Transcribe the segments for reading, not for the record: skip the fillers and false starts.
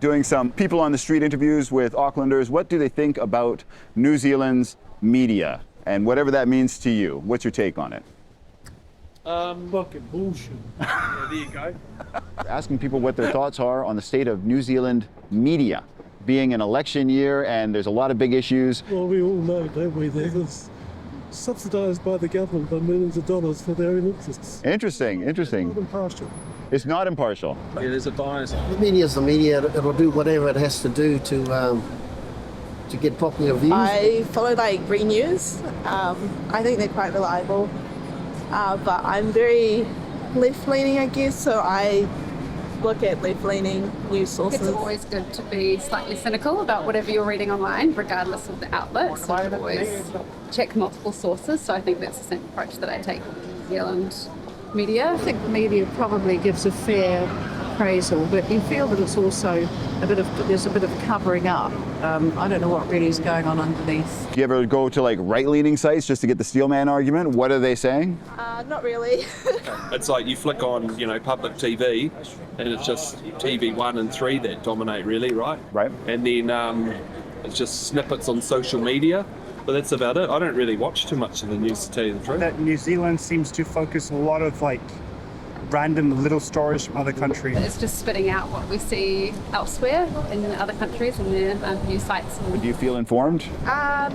Doing some people on the street interviews with Aucklanders. What do they think about New Zealand's media? And whatever that means to you, what's your take on it? Fucking bullshit. Yeah, there you go. Asking people what their thoughts are on the state of New Zealand media, being an election year and there's a lot of big issues. Well, we all know, don't we, that it's subsidised by the government by millions of dollars for their own interests. Interesting. Not impartial. It's not impartial. Yeah, there's a bias. The media is the media. It'll do whatever it has to do to get popular views. I follow like Green News. I think they're quite reliable. But I'm very left-leaning, I guess, so I look at left-leaning news sources. It's always good to be slightly cynical about whatever you're reading online, regardless of the outlet. So I always check multiple sources, so I think that's the same approach that I take with New Zealand media. I think the media probably gives a fair appraisal, but you feel that it's also there's a bit of covering up. I don't know what really is going on underneath. Do you ever go to like right-leaning sites just to get the Steelman argument? What are they saying? Not really. It's like you flick on, public TV, and it's just TV 1 and 3 that dominate, really, right? Right. And then it's just snippets on social media, but that's about it. I don't really watch too much of the news, to tell you the truth. That New Zealand seems to focus a lot of random little stories from other countries. It's just spitting out what we see elsewhere in other countries and their news sites. Do you feel informed?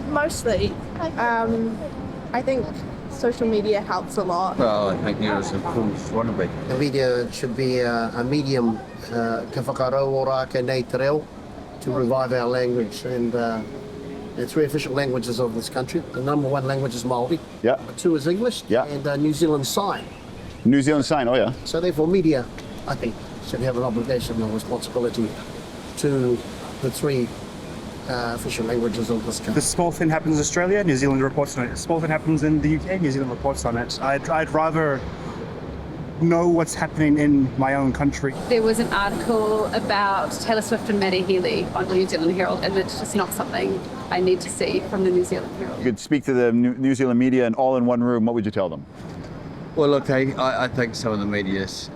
Mostly. I think social media helps a lot. Well, I think news improves one of it. The media should be a medium ka whakarau ora ke nei te reo to revive our language. And the three official languages of this country. The number one language is Māori. Yeah. Number two is English. Yeah. And New Zealand Sign. New Zealand Sign, oh yeah. So therefore media, I think, should have an obligation or responsibility to the three official languages of this country. The small thing happens in Australia, New Zealand reports on it. The small thing happens in the UK, New Zealand reports on it. I'd rather know what's happening in my own country. There was an article about Taylor Swift and Maddie Healy on the New Zealand Herald, and it's just not something I need to see from the New Zealand Herald. You could speak to the New Zealand media and all in one room, what would you tell them? Well, look, I think some of the media's,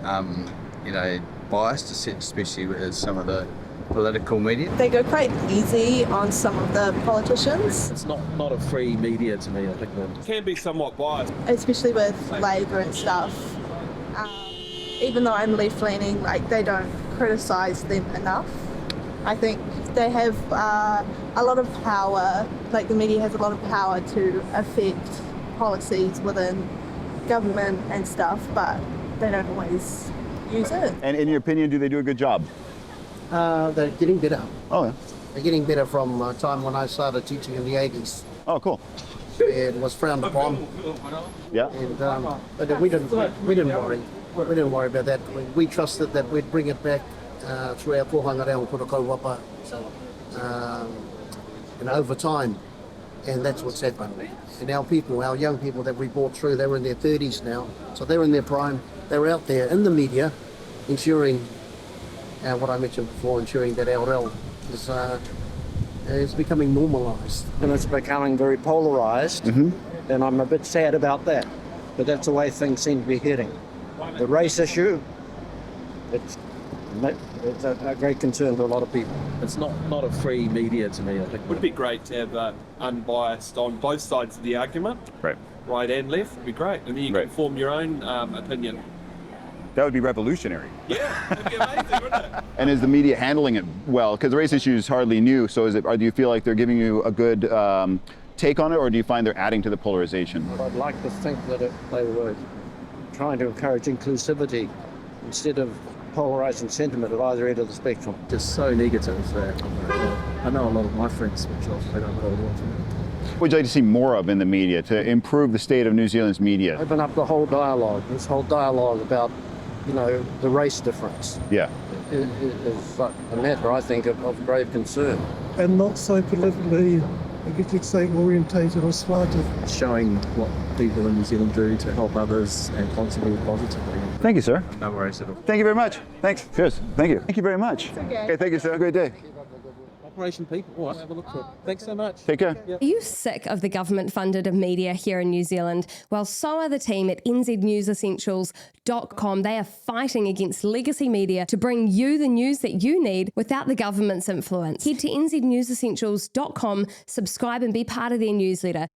biased, especially with some of the political media. They go quite easy on some of the politicians, It's not a free media to me, I think. It can be somewhat biased. especially with Labour and stuff. Even though I'm left-leaning, they don't criticise them enough. I think they have a lot of power, the media has a lot of power to affect policies within government and stuff, but they don't always use it. And in your opinion, do they do a good job? They're getting better. Oh yeah. They're getting better from a time when I started teaching in the 80s. Oh, cool. It was frowned upon. Yeah. And, but we didn't worry. We didn't worry about that. We trusted that we'd bring it back through our kohanga reo kura kaupapa over time. And that's what's happened. And our young people that we brought through, they were in their 30s now. So they're in their prime. They're out there in the media ensuring, what I mentioned before, ensuring that our reo is becoming normalised. And it's becoming very polarised, and I'm a bit sad about that. But that's the way things seem to be heading. The race issue, it's a great concern to a lot of people. It's not a free media to me, I think. It would be great to have unbiased on both sides of the argument, right and left. Would be great. And then you can form your own opinion. That would be revolutionary. Yeah, it'd be amazing, wouldn't it? And is the media handling it well? Because the race issue is hardly new, so do you feel like they're giving you a good take on it, or do you find they're adding to the polarization? I'd like to think that they were trying to encourage inclusivity instead of polarising sentiment at either end of the spectrum. Just so negative that I know a lot of my friends switch off. They don't really watch it. What would you like to see more of in the media to improve the state of New Zealand's media? Open up the whole dialogue. This whole dialogue about, the race difference. Yeah. Is a matter, I think, of grave concern. And not so politically, I guess you'd say, orientated or slanted. Showing what people in New Zealand do to help others and contribute positively. Thank you, sir. No worries at all. Thank you very much. Thanks. Cheers. Thank you. Thank you very much. Okay. Okay, thank you, sir. Have a great day. Operation People. All right, have a look for it. Thanks so much. Take care. Are you sick of the government-funded media here in New Zealand? Well, so are the team at nznewsessentials.com. They are fighting against legacy media to bring you the news that you need without the government's influence. Head to nznewsessentials.com, subscribe and be part of their newsletter.